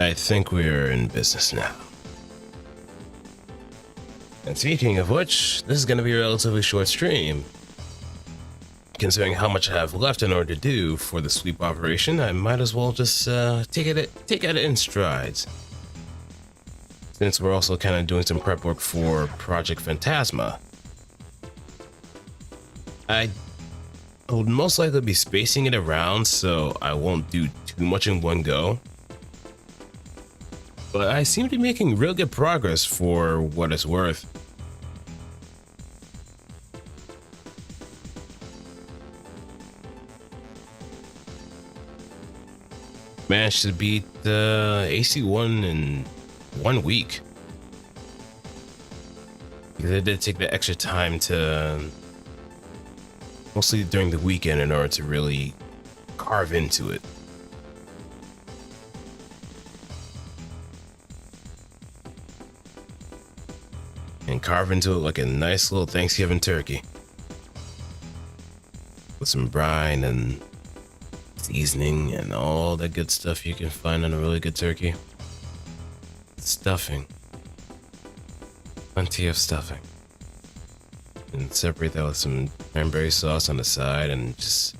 I think we're in business now. And speaking of which, this is going to be a relatively short stream. Considering how much I have left in order to do for the sweep operation, I might as well just take it in strides. Since we're also kind of doing some prep work for Project Phantasma. I will most likely be spacing it around, so I won't do too much in one go. But I seem to be making real good progress for what it's worth. Managed to beat the AC1 in 1 week. Because I did take the extra time to, mostly during the weekend, in order to really carve into it. And carve into it like a nice little Thanksgiving turkey. With some brine and seasoning and all that good stuff you can find on a really good turkey. Stuffing. Plenty of stuffing. And separate that with some cranberry sauce on the side and just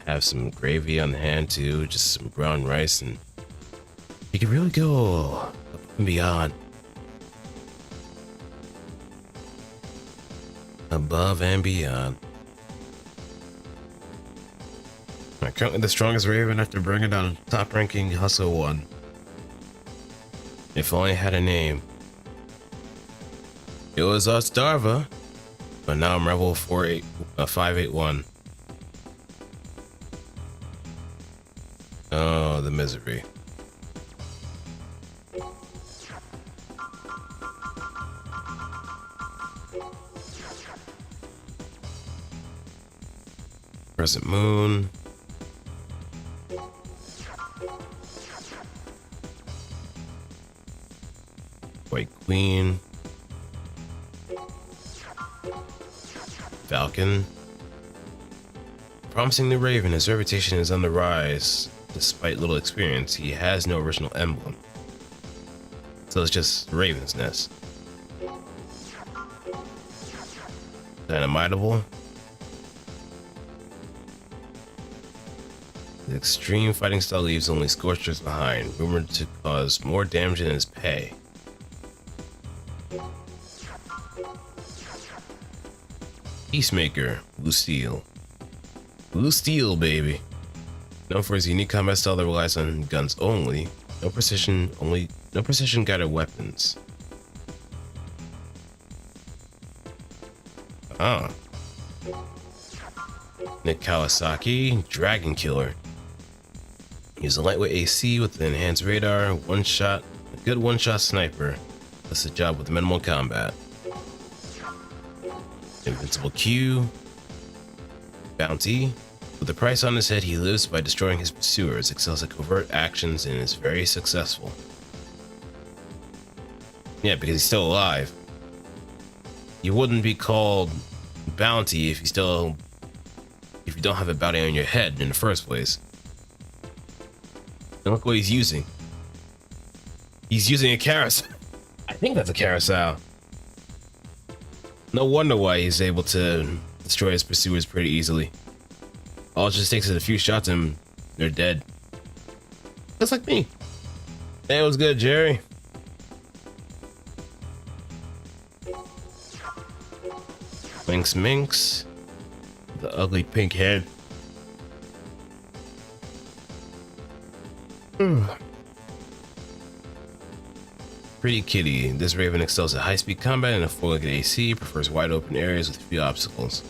have some gravy on the hand too. Just some brown rice, and you can really go up and beyond. Above and beyond. I'm currently the strongest Raven after bringing down top ranking Hustle 1. If only I had a name. It was Starva, but now I'm Rebel 581. Oh, the misery. Crescent Moon. White Queen. Falcon. Promising the Raven, his reputation is on the rise. Despite little experience, he has no original emblem. So it's just Raven's Nest. Dynamitable. The extreme fighting style leaves only scorchers behind, rumored to cause more damage than his pay. Peacemaker, Blue Steel. Blue Steel, baby. Known for his unique combat style that relies on guns only, no precision guided weapons. Ah. Nick Kawasaki, Dragon Killer. He's a lightweight AC with an enhanced radar, a good one-shot sniper. Does the job with minimal combat. Invincible Q. Bounty. With a price on his head, he lives by destroying his pursuers, excels at covert actions, and is very successful. Yeah, because he's still alive. You wouldn't be called Bounty if you don't have a bounty on your head in the first place. And look what he's using. He's using a carousel. I think that's a carousel. No wonder why he's able to destroy his pursuers pretty easily. All it just takes is a few shots and they're dead. Just like me. That was good, Jerry. Minx. The ugly pink head. Pretty kitty. This Raven excels at high-speed combat and a four-legged AC, prefers wide open areas with few obstacles.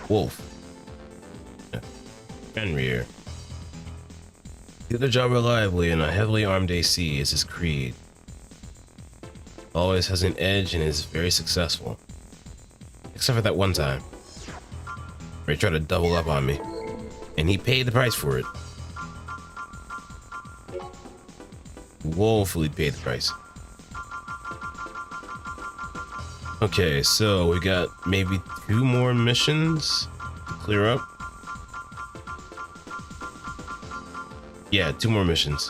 Wolf. Fenrir. Do the job reliably and a heavily armed AC is his creed. Always has an edge and is very successful. Except for that one time where he tried to double up on me. And he paid the price for it. Woefully paid the price. Okay, so we got maybe 2 more missions to clear up. Yeah, 2 more missions.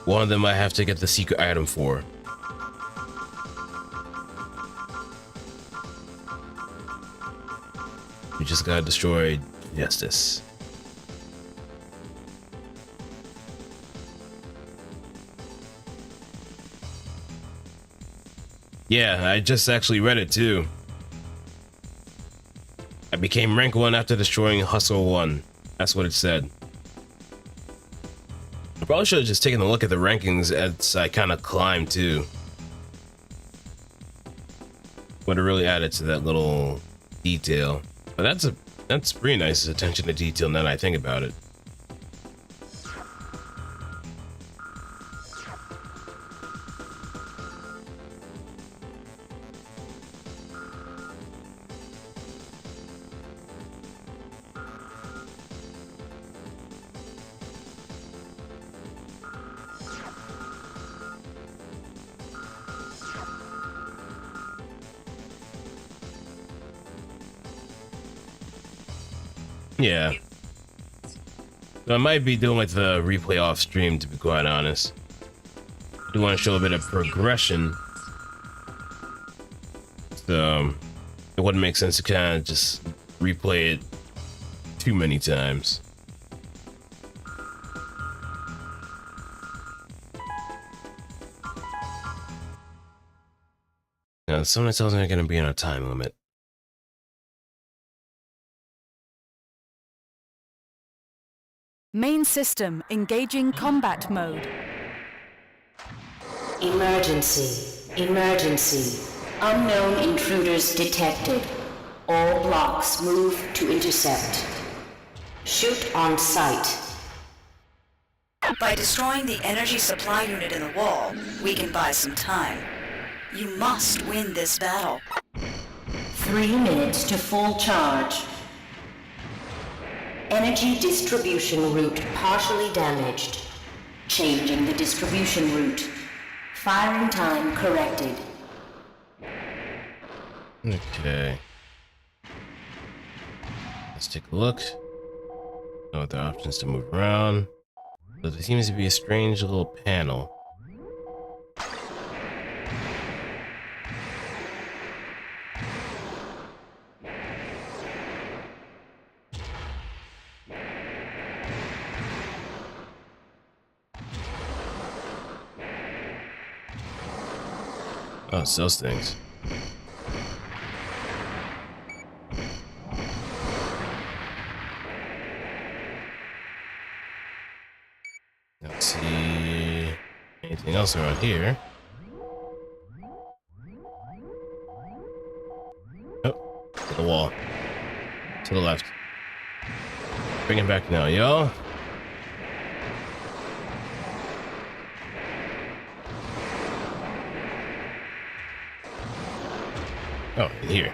One of them I have to get the secret item for. We just gotta destroy Justice. Yeah, I just actually read it too. I became rank 1 after destroying Hustle 1. That's what it said. I probably should have just taken a look at the rankings as I kind of climbed too. Would have really added to that little detail. But that's pretty nice attention to detail now that I think about it. Yeah. So I might be doing like the replay off stream, to be quite honest. I do want to show a bit of progression. So it wouldn't make sense to kind of just replay it too many times. Now, someone tells me I'm going to be on a time limit. Main system engaging combat mode. Emergency. Emergency. Unknown intruders detected. All blocks move to intercept. Shoot on sight. By destroying the energy supply unit in the wall, we can buy some time. You must win this battle. 3 minutes to full charge. Energy distribution route partially damaged. Changing the distribution route. Firing time corrected. Okay. Let's take a look. Know the options to move around. But there seems to be a strange little panel. Oh, it's those things. Let's see anything else around here. Oh, to the wall. To the left. Bring it back now, y'all. Oh, in here.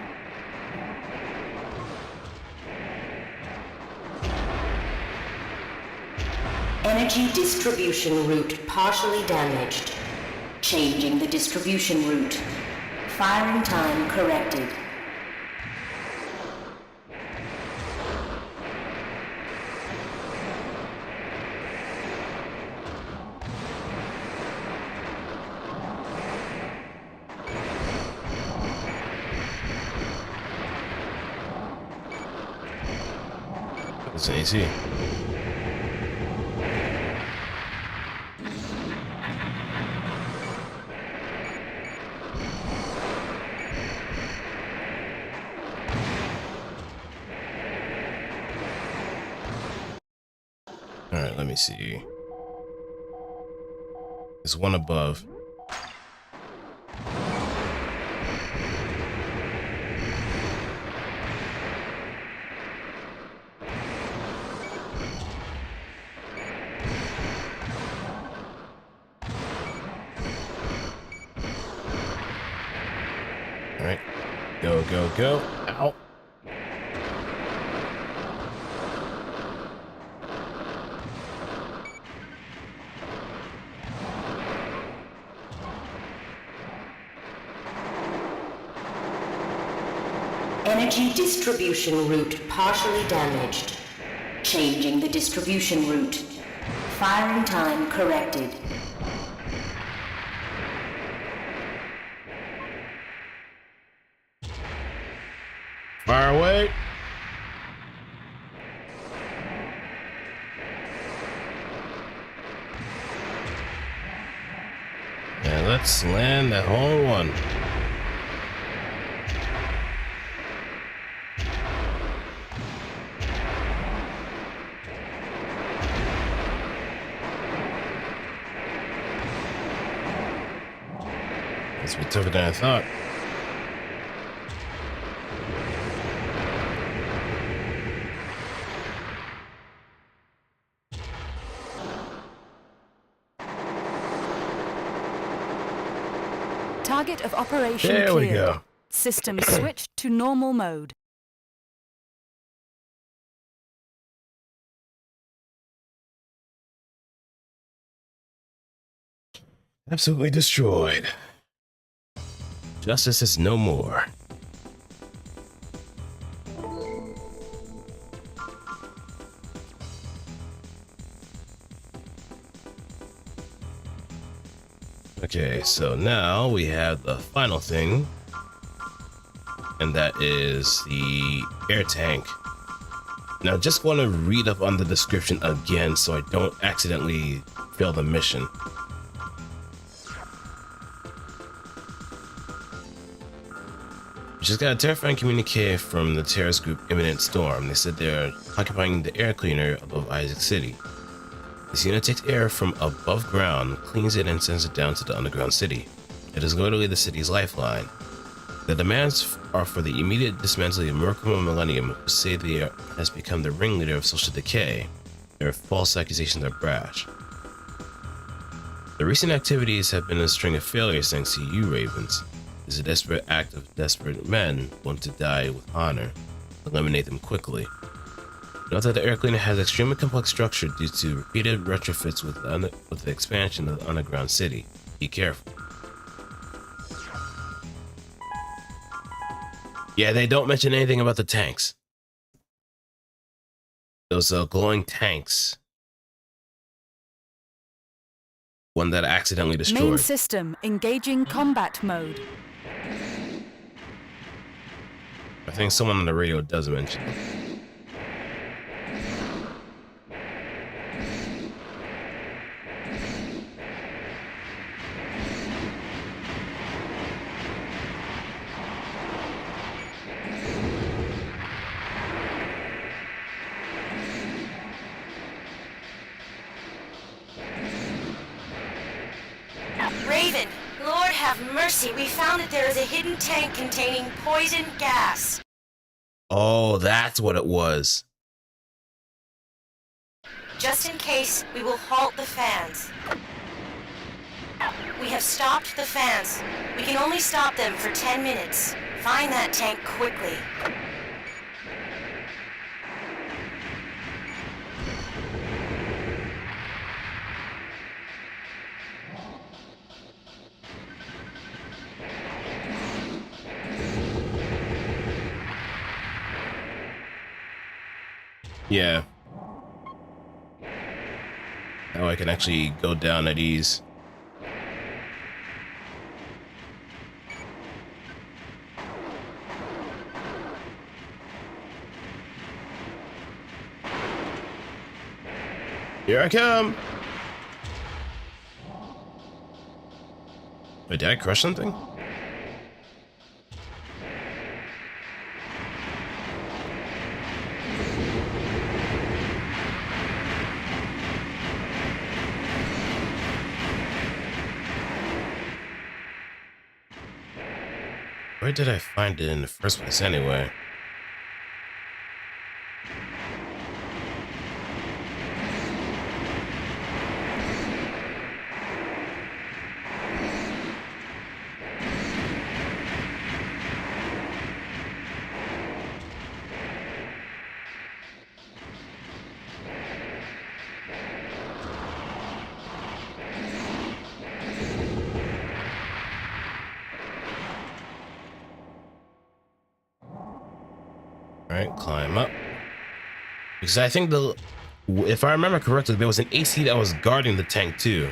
Energy distribution route partially damaged. Changing the distribution route. Firing time corrected. It's AC. All right, let me see. There's one above. All right, go, go, go. Ow. Energy distribution route partially damaged. Changing the distribution route. Firing time corrected. Fire away. Yeah, let's land that whole one. Guess we took it than I thought. Target of operation There we cleared. go. System switched to normal mode. Absolutely destroyed. Justice is no more. Okay, so now we have the final thing, and that is the air tank. Now, just want to read up on the description again so I don't accidentally fail the mission. We just got a terrifying communique from the terrorist group Imminent Storm. They said they're occupying the air cleaner above Isaac City. This unit takes air from above ground, cleans it, and sends it down to the underground city. It is literally the city's lifeline. The demands are for the immediate dismantling of Miracle Millennium, who say they has become the ringleader of social decay. Their false accusations are brash. The recent activities have been a string of failures thanks to you, Ravens. It is a desperate act of desperate men who want to die with honor. Eliminate them quickly. Note that the air cleaner has extremely complex structure due to repeated retrofits with the expansion of the underground city. Be careful. Yeah, they don't mention anything about the tanks. Those glowing tanks. One that I accidentally destroyed. Main system engaging combat mode. I think someone on the radio does mention it. Raven, Lord have mercy, we found that there is a hidden tank containing poison gas. Oh, that's what it was. Just in case, we will halt the fans. We have stopped the fans. We can only stop them for 10 minutes. Find that tank quickly. Yeah. Now I can actually go down at ease. Here I come. Wait, did I crush something? Where did I find it in the first place anyway? Alright, climb up. Because I think if I remember correctly, there was an AC that was guarding the tank too.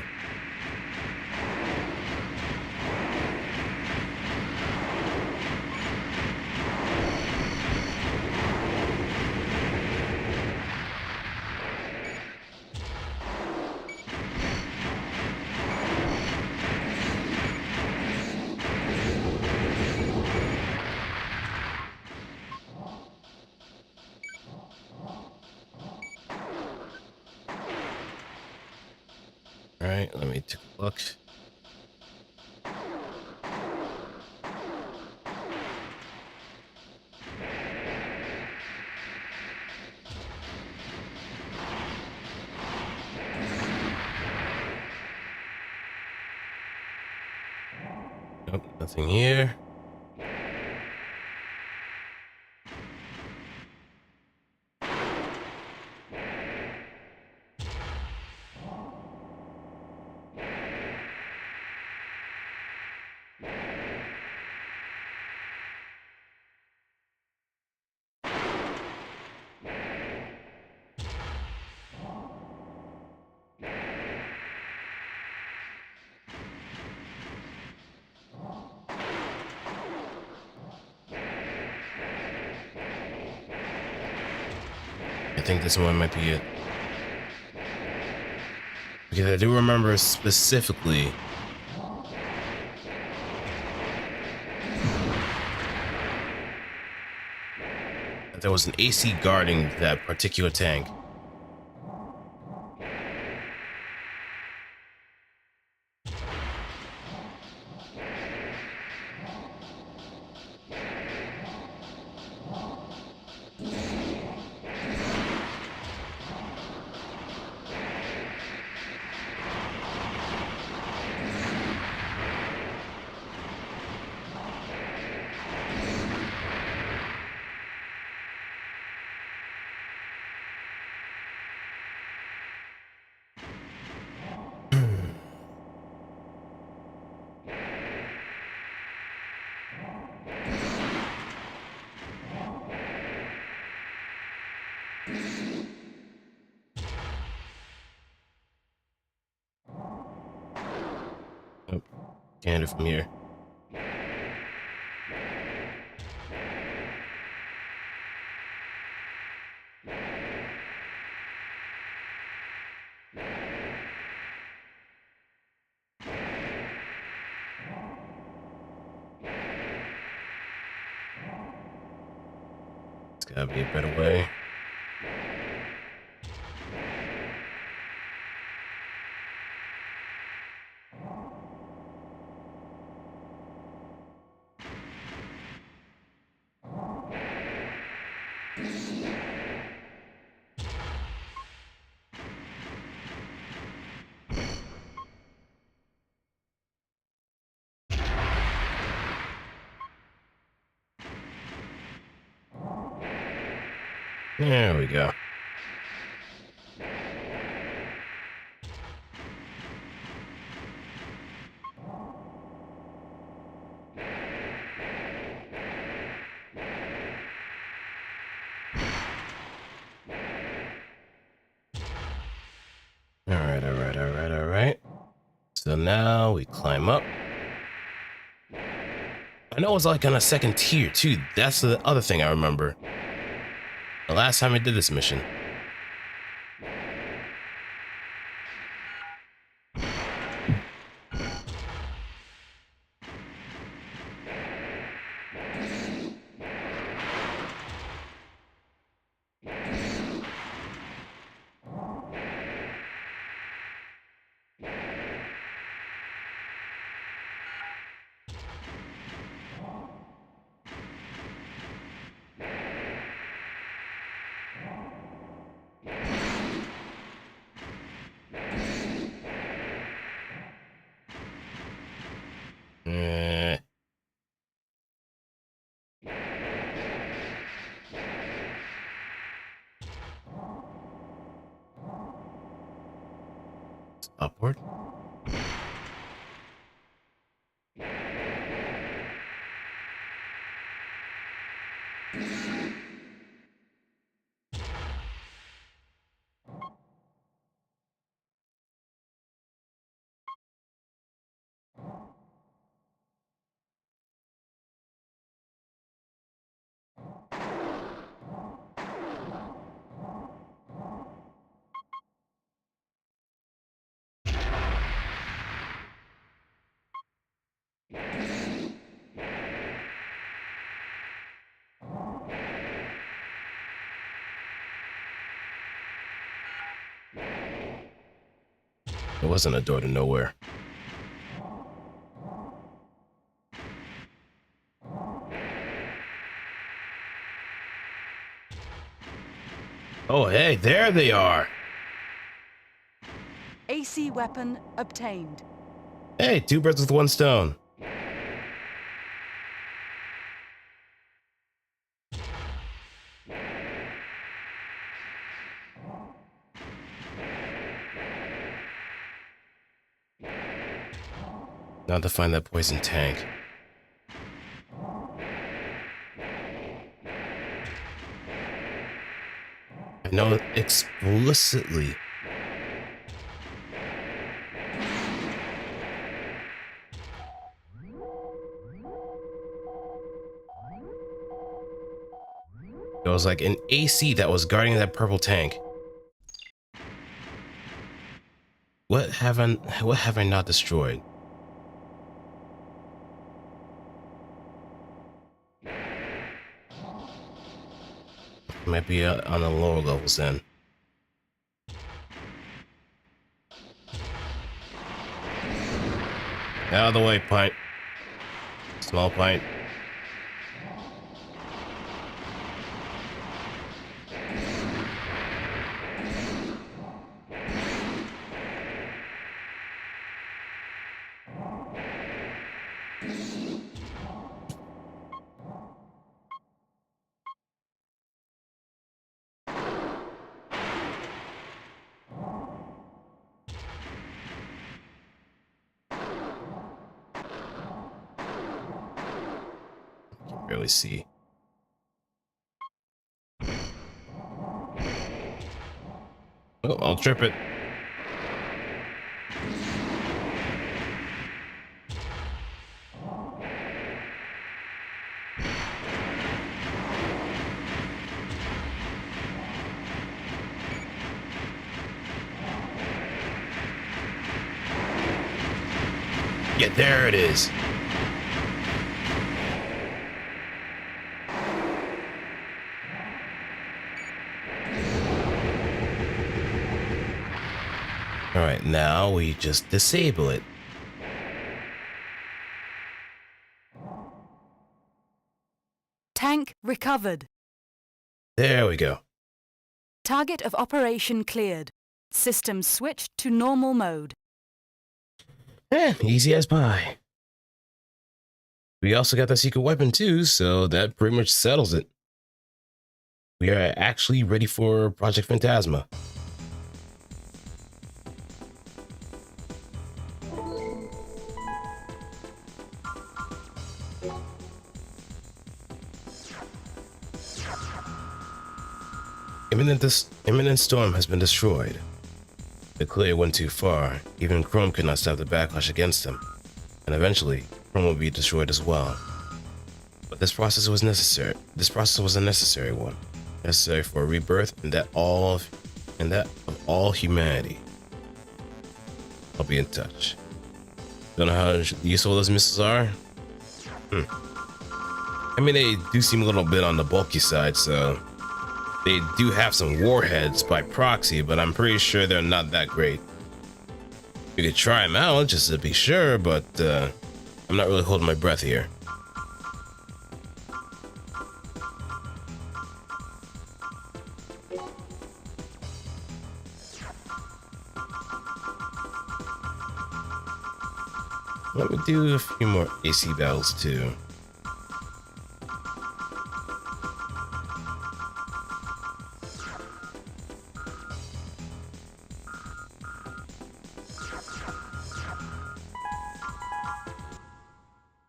All right, let me take a look. Nope, nothing here. I think this one might be it. Because I do remember specifically that there was an AC guarding that particular tank. Oh, can't do from here. It's gotta be a better way. There we go. All right. So now we climb up. I know it's like on a second tier too. That's the other thing I remember. The last time I did this mission. Eh. Upward. It wasn't a door to nowhere. Oh, hey, there they are. AC weapon obtained. Hey, two birds with one stone. Now to find that poison tank. I know explicitly. It was like an AC that was guarding that purple tank. What have I not destroyed? Might be on the lower levels then. Out of the way, pint. Small pint. Can barely see. Oh, I'll trip it. Yeah, there it is. All right, now we just disable it. Tank recovered. There we go. Target of operation cleared. System switched to normal mode. Easy as pie. We also got the secret weapon too, so that pretty much settles it. We are actually ready for Project Phantasma. Imminent storm has been destroyed. The clear went too far. Even Chrome could not stop the backlash against them. And eventually, Chrome will be destroyed as well. But this process was necessary. This process was a necessary one. Necessary for a rebirth and that of all humanity. I'll be in touch. Don't know how useful those missiles are? I mean, they do seem a little bit on the bulky side, so they do have some warheads by proxy, but I'm pretty sure they're not that great. We could try them out just to be sure, but I'm not really holding my breath here. Let me do a few more AC battles too.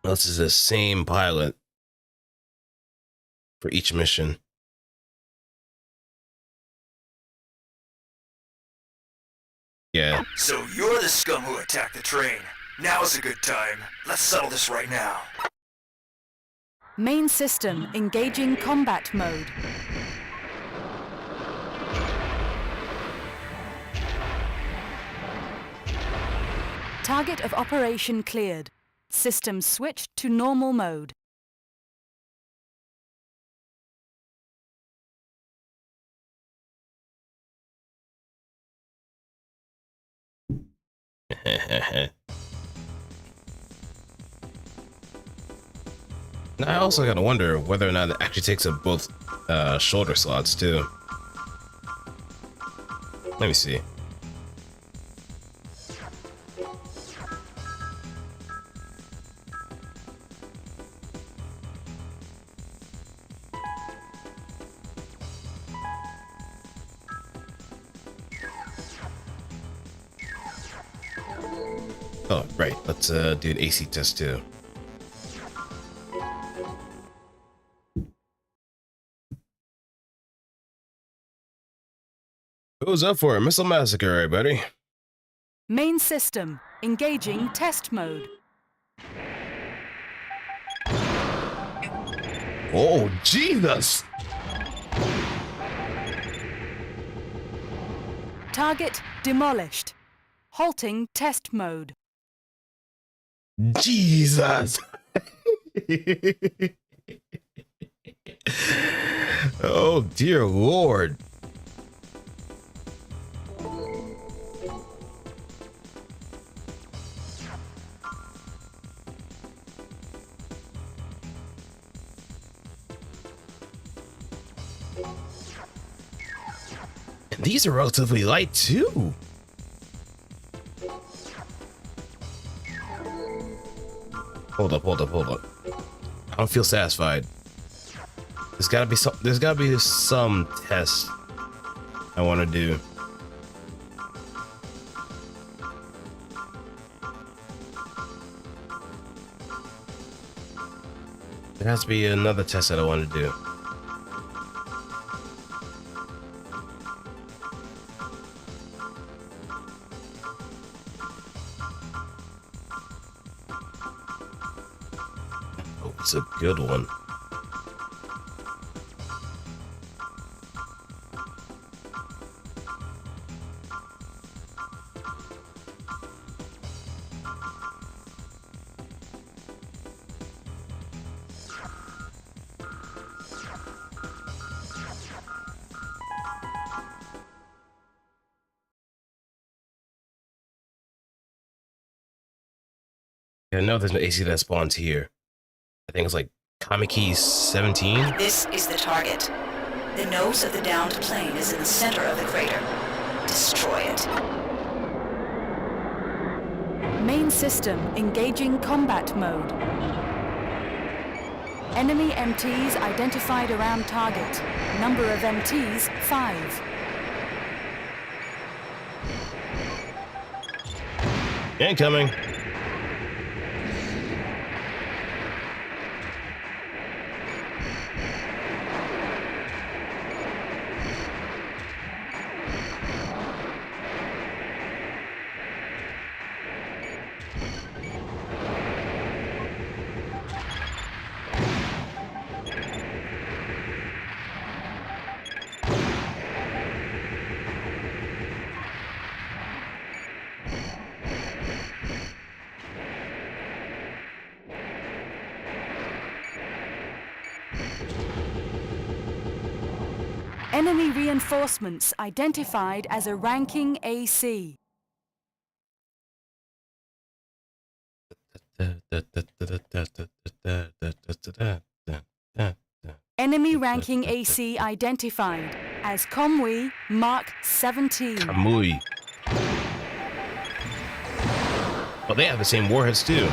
This is the same pilot for each mission. Yeah. So you're the scum who attacked the train. Now is a good time. Let's settle this right now. Main system engaging combat mode. Target of operation cleared. System switched to normal mode. Now, I also gotta wonder whether or not it actually takes up both shoulder slots too. Let me see. Oh, right. Let's do an AC test too. Who's up for a missile massacre, everybody? Main system, engaging test mode. Oh, Jesus! Target demolished. Halting test mode. Jesus! Oh, dear Lord. And these are relatively light, too. Hold up. I don't feel satisfied. There's gotta be some test I want to do. There has to be another test that I want to do. Oh, it's a good one. Yeah, I know there's an AC that spawns here. I think it's like Kamiki 17. This is the target. The nose of the downed plane is in the center of the crater. Destroy it. Main system, engaging combat mode. Enemy MTs identified around target. Number of MTs, 5. Incoming. Enemy reinforcements identified as a ranking AC. Enemy ranking AC identified as Komwi Mark 17. Kamui. Oh, they have the same warheads too.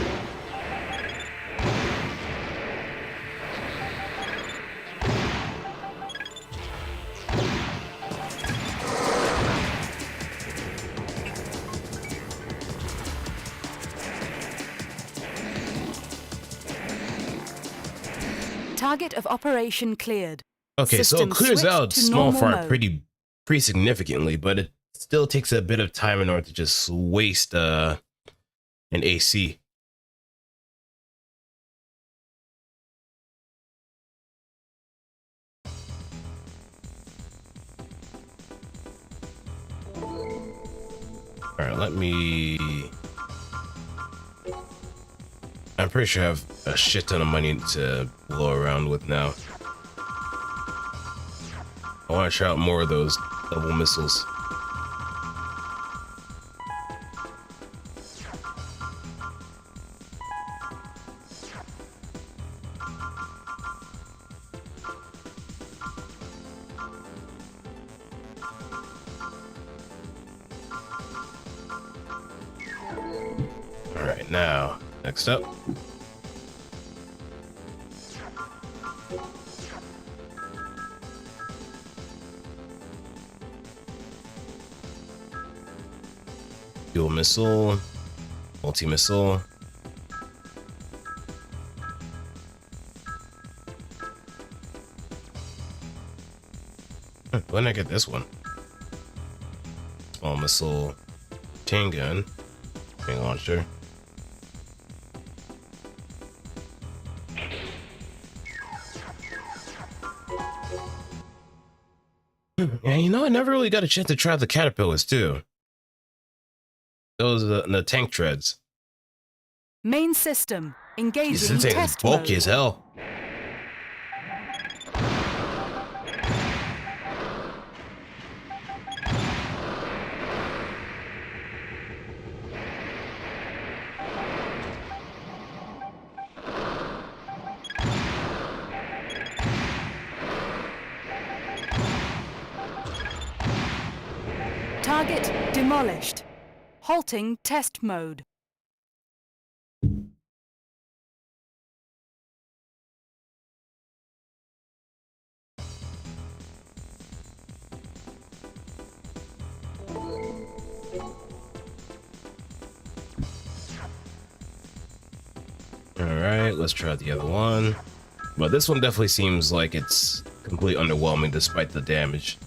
Target of operation cleared. Okay, so it System clears switch out to small normal fart mode. pretty significantly, but it still takes a bit of time in order to just waste an AC. All right, let me. I'm pretty sure I have a shit ton of money to blow around with now. I want to try out more of those double missiles. Alright, now, next up. Dual missile, multi-missile. When did I get this one? Small missile, chain gun, chain launcher. Yeah, you know, I never really got a chance to try the caterpillars too. Those are the tank treads. Main system engaging Jesus, this thing is test bulky mode. as hell. Target demolished. Halting test mode. Alright, let's try the other one. But this one definitely seems like it's completely underwhelming despite the damage.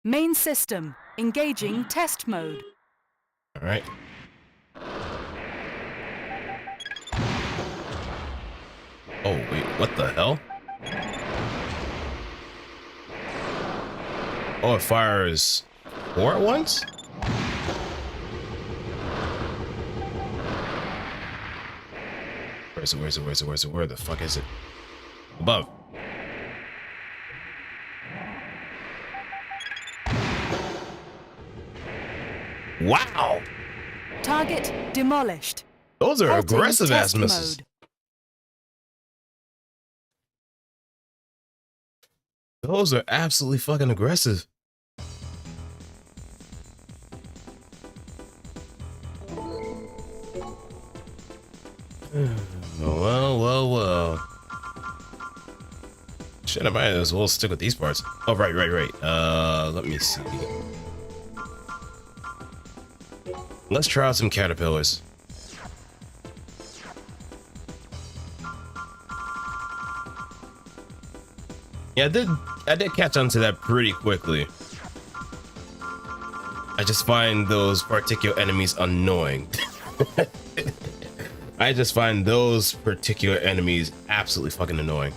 Main system engaging test mode. Alright. Oh, wait, what the hell? Oh, it fires 4 at once? Where is it? Where is it? Where is it? Where is it? Where the fuck is it? Above. Wow! Target demolished. Those are Halting aggressive ass test missiles. mode. Those are absolutely fucking aggressive. Well. Shit, I might as well stick with these parts. Oh, right. Let me see. Let's try out some caterpillars. Yeah, I did catch on to that pretty quickly. I just find those particular enemies annoying. I just find those particular enemies absolutely fucking annoying.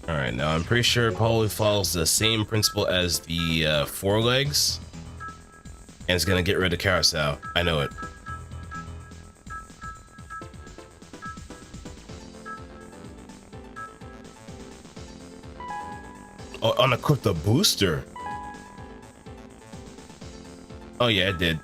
Alright, now I'm pretty sure it probably follows the same principle as the forelegs. And it's gonna get rid of carousel. I know it. Oh, unequip the booster. Oh yeah, it did.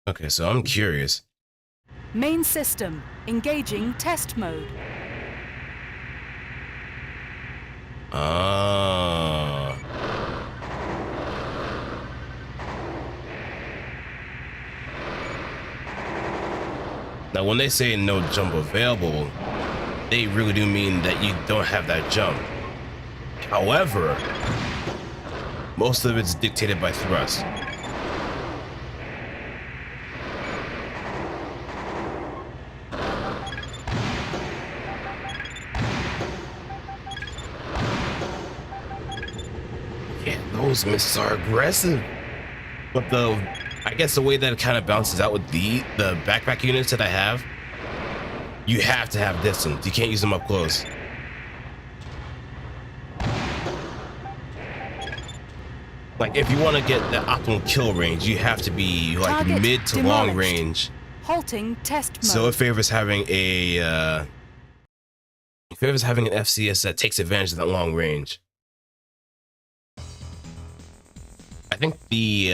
Okay, so I'm curious. Main system, engaging test mode. Ah. Now, when they say no jump available, they really do mean that you don't have that jump. However, most of it's dictated by thrust. Yeah, those missiles are aggressive. But I guess the way that it kind of balances out with the backpack units that I have, you have to have distance. You can't use them up close. Like, if you want to get the optimal kill range, you have to be like Target mid to demolished. long range. Halting test mode. So it favors having an FCS that takes advantage of that long range. I think the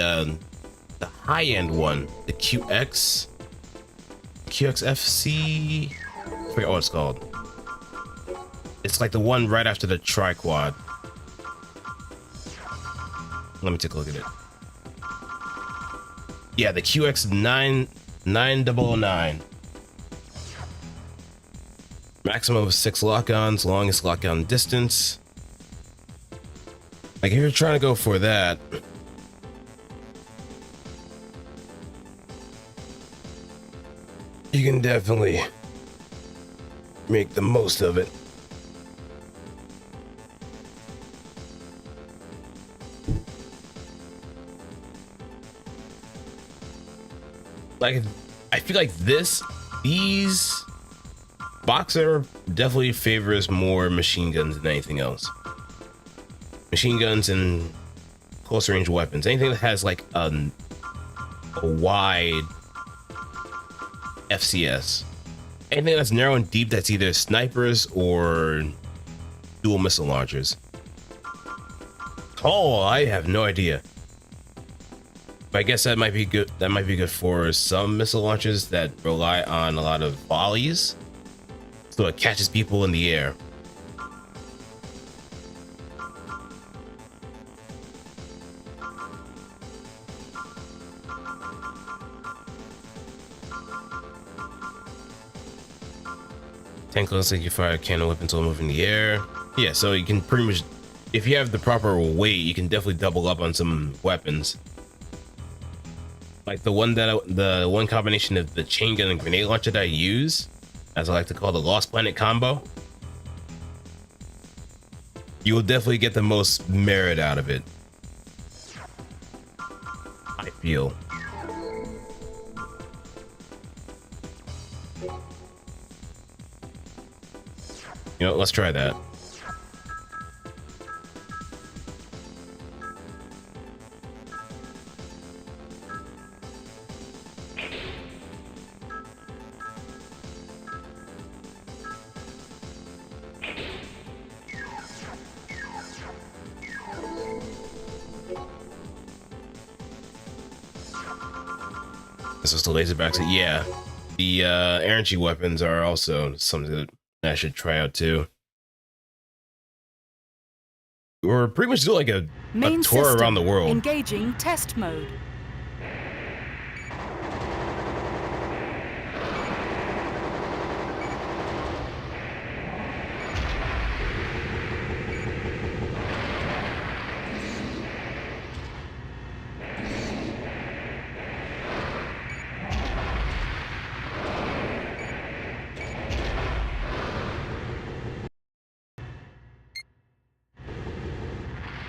high end one, the QXFC, I forget what it's called. It's like the one right after the tri-quad. Let me take a look at it. Yeah, the QX9009. Maximum of 6 lock-ons, longest lock-on distance. Like, if you're trying to go for that, you can definitely make the most of it. Like, I feel like these Boxer definitely favors more machine guns than anything else. Machine guns and close range weapons. Anything that has like a wide FCS. Anything that's narrow and deep, that's either snipers or dual missile launchers. Oh, I have no idea. But I guess that might be good. That might be good for some missile launchers that rely on a lot of volleys, so it catches people in the air. Tank looks like you fire a cannon weapon until moving in the air. Yeah, so you can pretty much, if you have the proper weight, you can definitely double up on some weapons. Like the one combination of the chain gun and grenade launcher that I use, as I like to call the Lost Planet combo, you will definitely get the most merit out of it, I feel. You know, let's try that. This is the laser backseat. Yeah, the energy weapons are also something that I should try out too. Or pretty much do like a Main tour system, around the world. engaging test mode.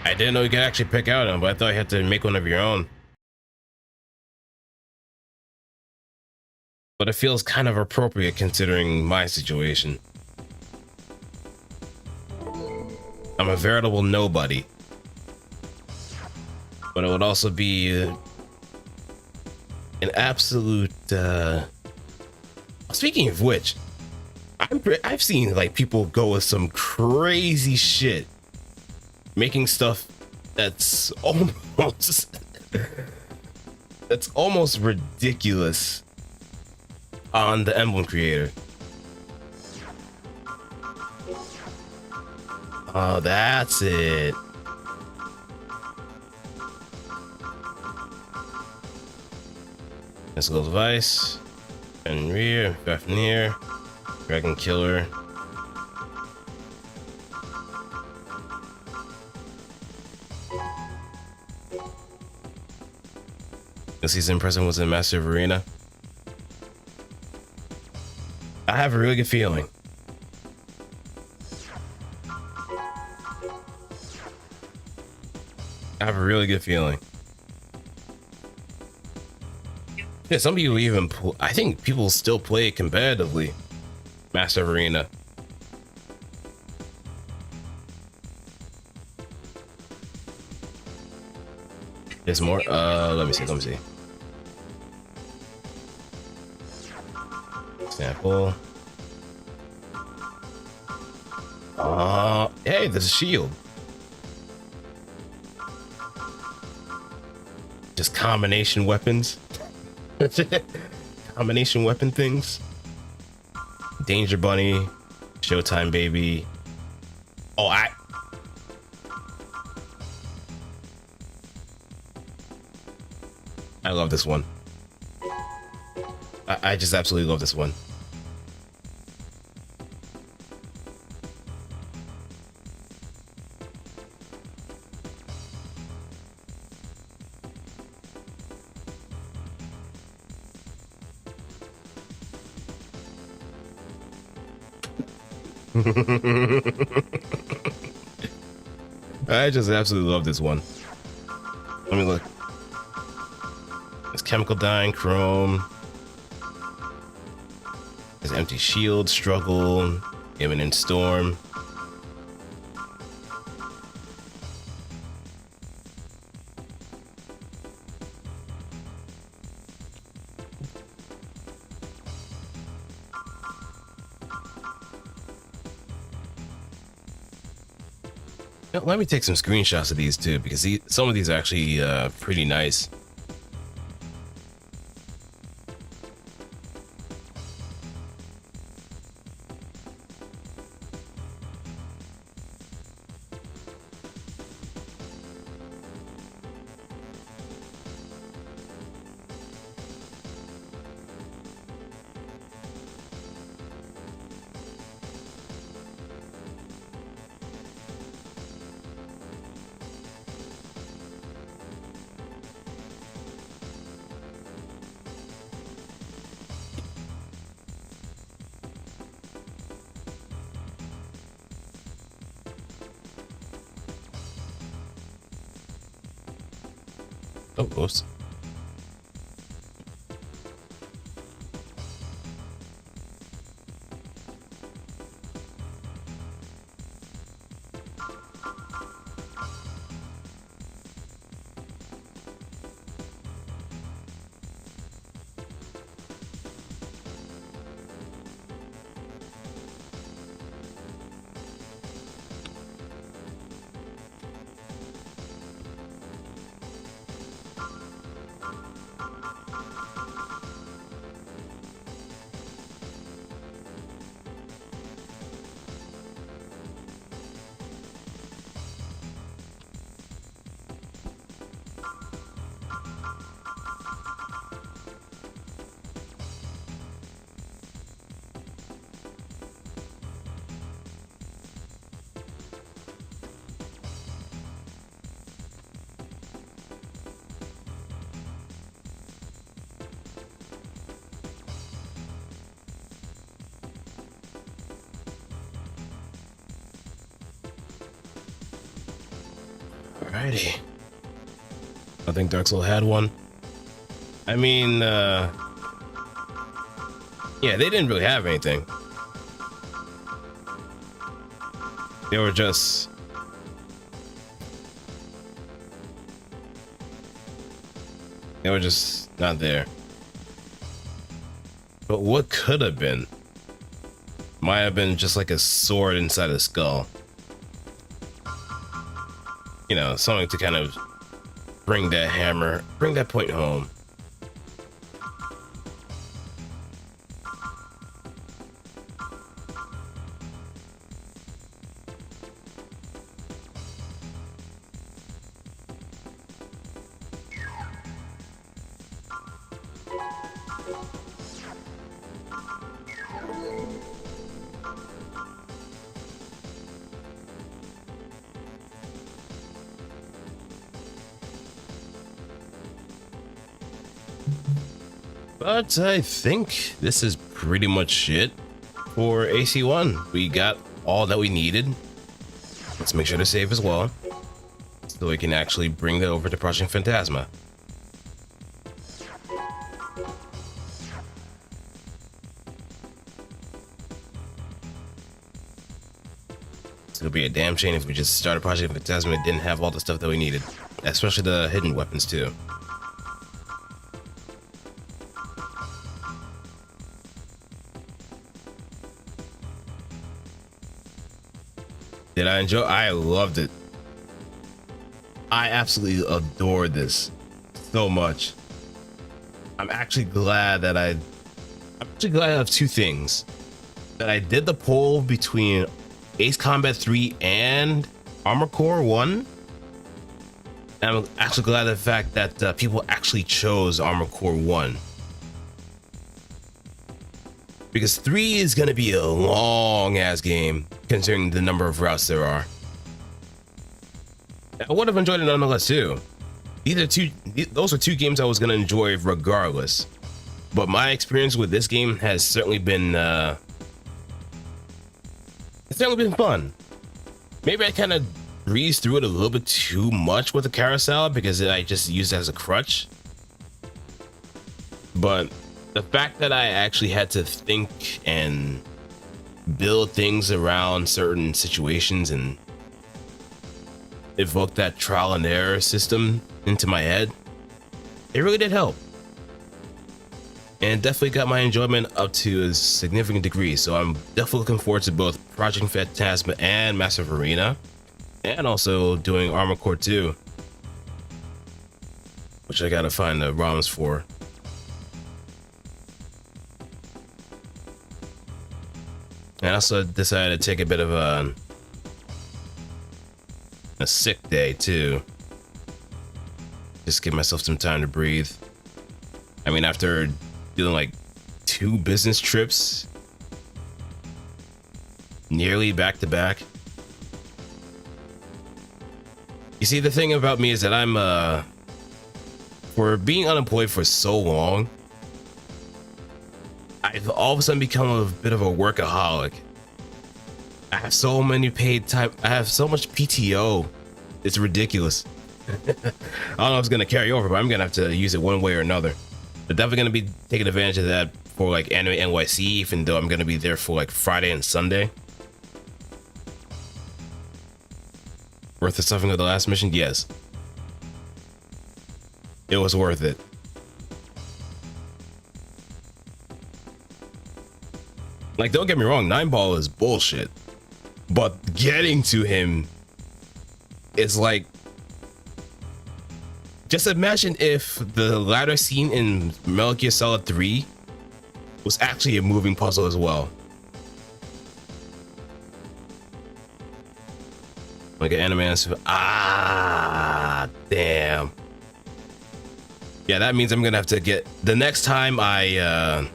I didn't know you could actually pick out them, but I thought you had to make one of your own. But it feels kind of appropriate considering my situation. I'm a veritable nobody. But it would also be an absolute... Speaking of which, I've seen like people go with some crazy shit, making stuff that's almost It's almost ridiculous on the emblem creator. Oh, that's it. Missile device, and rear, Fafnir, Dragon Killer. The season present was in Master of Arena. I have a really good feeling. I have a really good feeling. Yeah, some people even, I think people still play it competitively. Master of Arena. There's more. Let me see. Sample. Hey, there's a shield. Just combination weapons. Combination weapon things. Danger Bunny, Showtime Baby. Oh, I love this one. I just absolutely love this one. I just absolutely love this one. Let me look. There's Chemical Dying, Chrome. There's Empty Shield, Struggle, Imminent Storm. Let me take some screenshots of these too, because some of these are actually pretty nice. Oh, whoops. Alrighty. I think Dark Soul had one. I mean, yeah, they didn't really have anything. They were just... They were just not there. But what could have been? Might have been just like a sword inside a skull. You know, something to kind of bring that point home. But I think this is pretty much it for AC1. We got all that we needed. Let's make sure to save as well, so we can actually bring that over to Project Phantasma. It's gonna be a damn shame if we just started Project Phantasma and didn't have all the stuff that we needed, especially the hidden weapons too. Did I enjoy? I loved it. I absolutely adored this so much. I'm actually glad of two things. That I did the poll between Ace Combat 3 and Armored Core 1. And I'm actually glad of the fact that people actually chose Armored Core 1. Because 3 is going to be a long ass game, considering the number of routes there are. I would have enjoyed it nonetheless too. Those are two games I was going to enjoy regardless. But my experience with this game has certainly been fun. Maybe I kind of breezed through it a little bit too much with the carousel because I just used it as a crutch. But the fact that I actually had to think and build things around certain situations and evoke that trial and error system into my head, it really did help. And definitely got my enjoyment up to a significant degree. So I'm definitely looking forward to both Project Phantasma and Massive Arena, and also doing Armored Core 2, which I gotta find the ROMs for. And I also decided to take a bit of a sick day too. Just give myself some time to breathe. I mean, after doing like 2 business trips nearly back to back. You see, the thing about me is that I'm for being unemployed for so long, I've all of a sudden become a bit of a workaholic. I have so many paid time. I have so much PTO. It's ridiculous. I don't know if it's gonna carry over, but I'm gonna have to use it one way or another. I'm definitely gonna be taking advantage of that for like Anime NYC, even though I'm gonna be there for like Friday and Sunday. Worth the suffering of the last mission? Yes. It was worth it. Like, don't get me wrong, 9-Ball is bullshit. But getting to him is like, just imagine if the ladder scene in Metal Gear Solid 3 was actually a moving puzzle as well. Like an anime. Damn. Yeah, that means I'm gonna have to get the next time the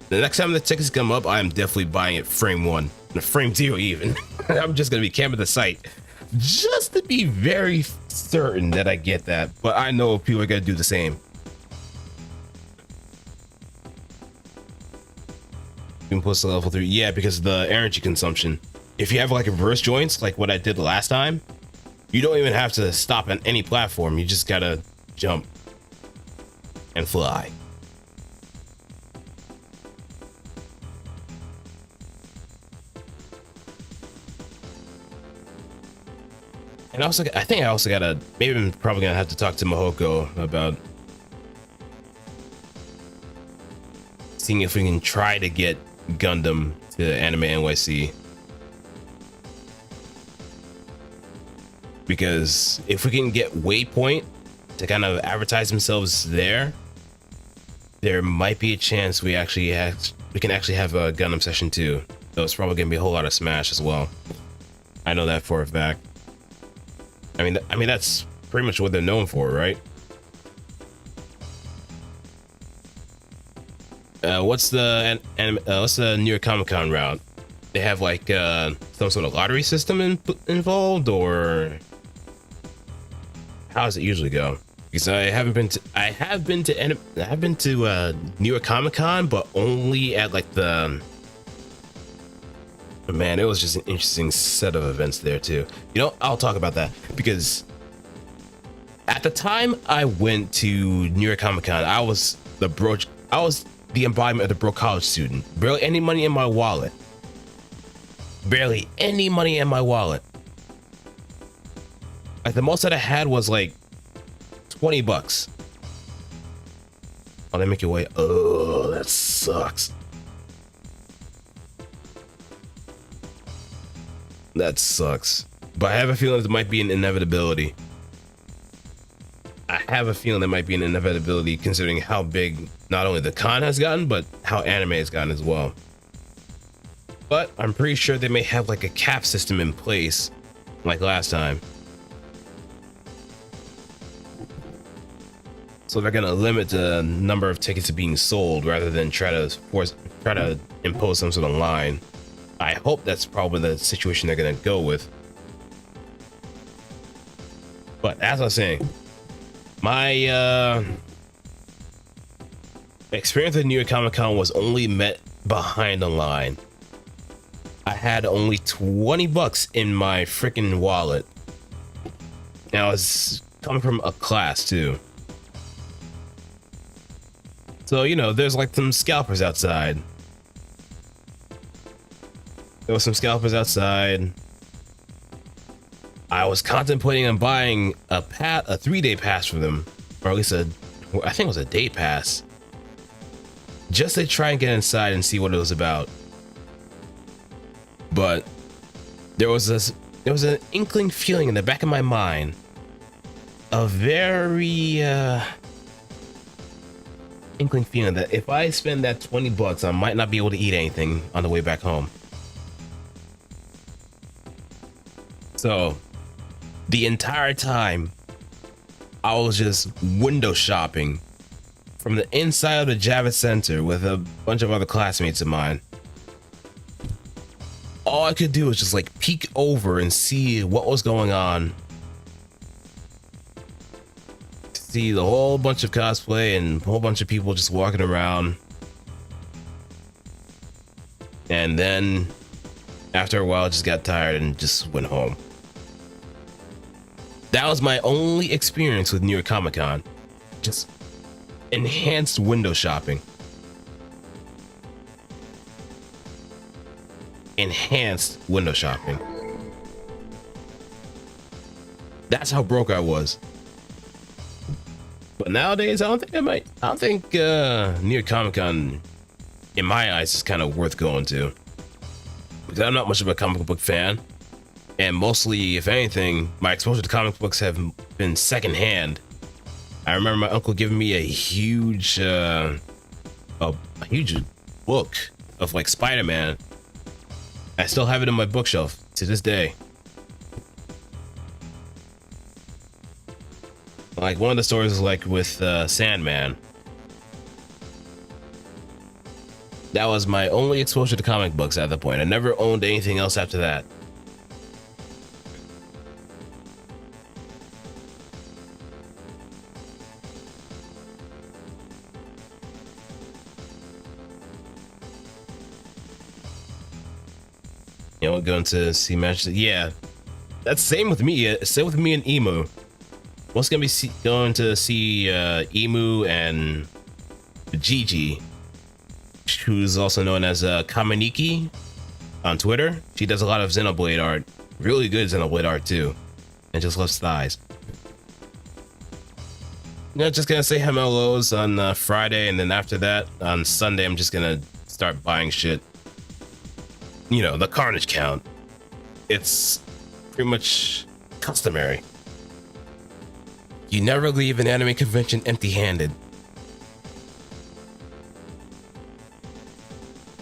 next time the tickets come up, I am definitely buying it frame 1, or frame 2 even. I'm just gonna be camping the site just to be very certain that I get that. But I know people are gonna do the same. You can post to level 3, yeah, because of the energy consumption. If you have like reverse joints, like what I did last time, you don't even have to stop on any platform. You just gotta jump and fly. And also, I think I also gotta, maybe I'm probably gonna have to talk to Mahoko about seeing if we can try to get Gundam to Anime NYC. Because if we can get Waypoint to kind of advertise themselves there, there might be a chance we can actually have a Gundam session too. So it's probably gonna be a whole lot of Smash as well. I know that for a fact. I mean that's pretty much what they're known for, right? what's the New York Comic Con route? They have like some sort of lottery system involved, or how does it usually go? Because I have been to New York Comic Con, but only at like the. Man, it was just an interesting set of events there too. You know, I'll talk about that because at the time I went to New York Comic Con, I was the embodiment of the broke college student. Barely any money in my wallet. Barely any money in my wallet. Like the most that I had was like $20. Oh, they make your way. Oh, that sucks. That sucks. But I have a feeling there might be an inevitability. I have a feeling there might be an inevitability considering how big not only the con has gotten, but how anime has gotten as well. But I'm pretty sure they may have like a cap system in place like last time. So they're gonna limit the number of tickets being sold rather than try to impose some sort of line. I hope that's probably the situation they're gonna go with. But as I was saying, my experience at New York Comic Con was only met behind the line. I had only $20 in my freaking wallet. Now I was coming from a class too. So, you know, there's like some scalpers outside. There was some scalpers outside. I was contemplating on buying a 3-day pass for them, or at least I think it was a day pass, just to try and get inside and see what it was about. But there was an inkling feeling in the back of my mind, a very inkling feeling that if I spend that $20, I might not be able to eat anything on the way back home. So the entire time I was just window shopping from the inside of the Javits Center with a bunch of other classmates of mine. All I could do was just like peek over and see what was going on. See the whole bunch of cosplay and a whole bunch of people just walking around. And then after a while I just got tired and just went home. That was my only experience with New York Comic Con. Just enhanced window shopping. Enhanced window shopping. That's how broke I was. But nowadays, I don't think New York Comic Con, in my eyes, is kind of worth going to. Because I'm not much of a comic book fan. And mostly, if anything, my exposure to comic books have been secondhand. I remember my uncle giving me a huge book of like Spider-Man. I still have it in my bookshelf to this day. Like one of the stories is like with Sandman. That was my only exposure to comic books at that point. I never owned anything else after that. You know, going to see matches. Yeah, that's same with me. Same with me and Emu. What's gonna be going to see Emu and Gigi, who's also known as Kaminiki on Twitter. She does a lot of Xenoblade art, really good Xenoblade art too, and just loves thighs. You know, just gonna say hellos on Friday, and then after that on Sunday, I'm just gonna start buying shit. You know, the carnage count. It's pretty much customary. You never leave an anime convention empty-handed.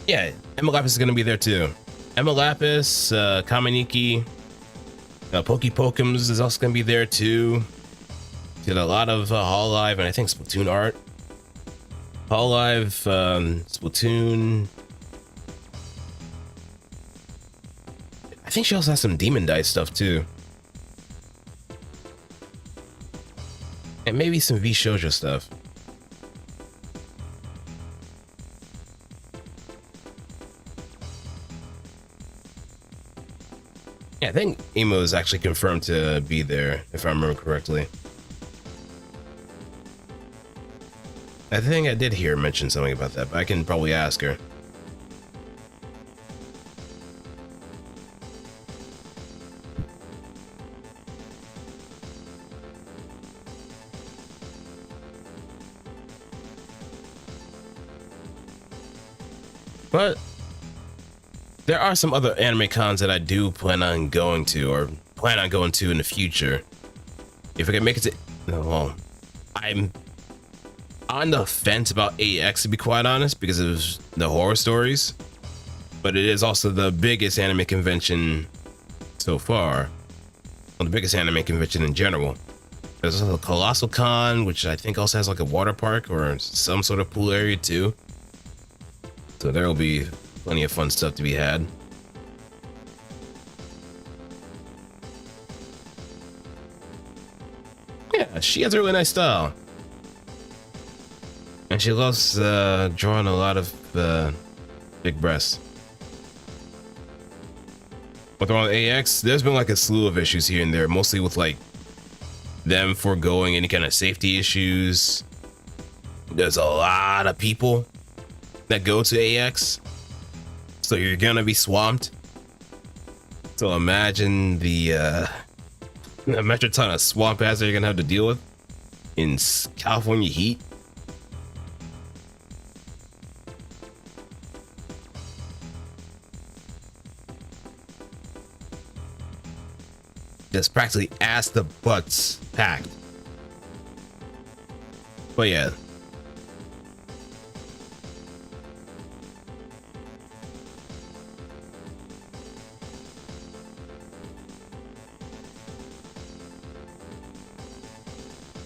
Yeah, Emma Lapis is gonna be there too. Emma Lapis, Kaminiki, Poke Pokem's is also gonna be there too. Did a lot of Hololive and I think Splatoon art. Hololive, Splatoon. I think she also has some Demon Dice stuff too. And maybe some V Shoujo stuff. Yeah, I think Emo is actually confirmed to be there, if I remember correctly. I think I did hear her mention something about that, but I can probably ask her. But there are some other anime cons that I do plan on going to, or plan on going to in the future. If I can make it to, well, I'm on the fence about AX, to be quite honest, because of the horror stories. But it is also the biggest anime convention so far, well, the biggest anime convention in general. There's also a Colossal Con, which I think also has like a water park or some sort of pool area too. So there will be plenty of fun stuff to be had. Yeah, she has a really nice style. And she loves drawing a lot of big breasts. But on AX, there's been like a slew of issues here and there, mostly with like them foregoing any kind of safety issues. There's a lot of people that go to AX, so you're gonna be swamped. So imagine the metric ton of swamp hazard you're gonna have to deal with in California heat. Just practically ass the butts packed. But yeah.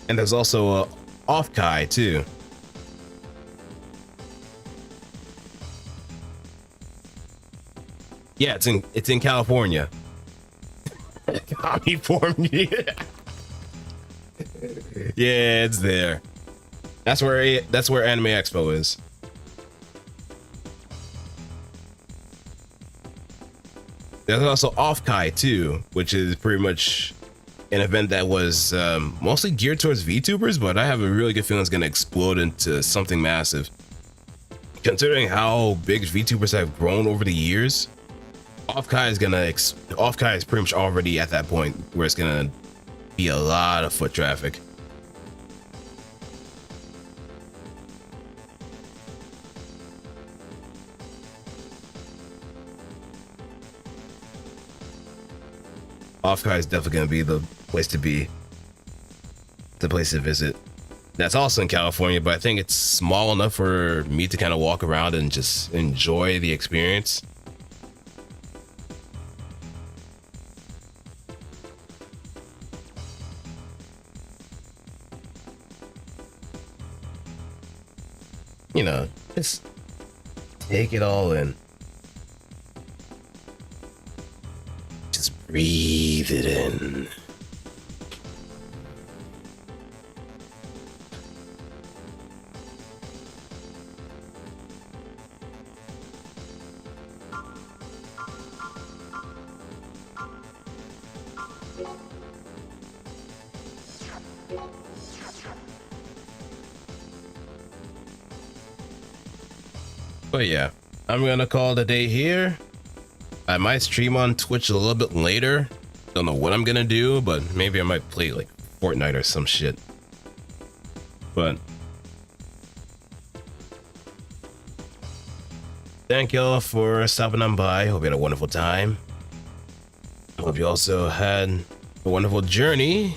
And there's also Off-Kai too. Yeah, it's in California. California. Yeah, it's there. That's where Anime Expo is. There's also Off-Kai too, which is pretty much an event that was mostly geared towards VTubers, but I have a really good feeling it's going to explode into something massive. Considering how big VTubers have grown over the years, Off-Kai is pretty much already at that point where it's going to be a lot of foot traffic. Off-Kai is definitely going to be the place to be, the place to visit. That's also in California, but I think it's small enough for me to kind of walk around and just enjoy the experience. You know, just take it all in. Breathe it in. But yeah, I'm gonna call it a day here. I might stream on Twitch a little bit later. Don't know what I'm gonna do, but maybe I might play like Fortnite or some shit. But thank y'all for stopping on by. Hope you had a wonderful time. Hope you also had a wonderful journey.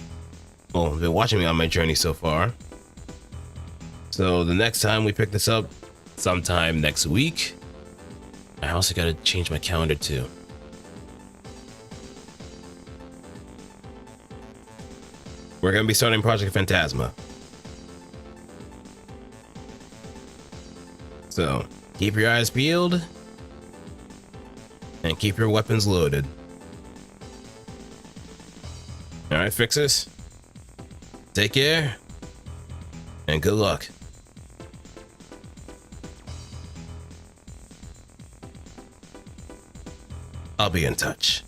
Well, been watching me on my journey so far. So the next time we pick this up, sometime next week. I also gotta change my calendar too. We're gonna be starting Project Phantasma. So, keep your eyes peeled and keep your weapons loaded. Alright, fixers. Take care and good luck. I'll be in touch.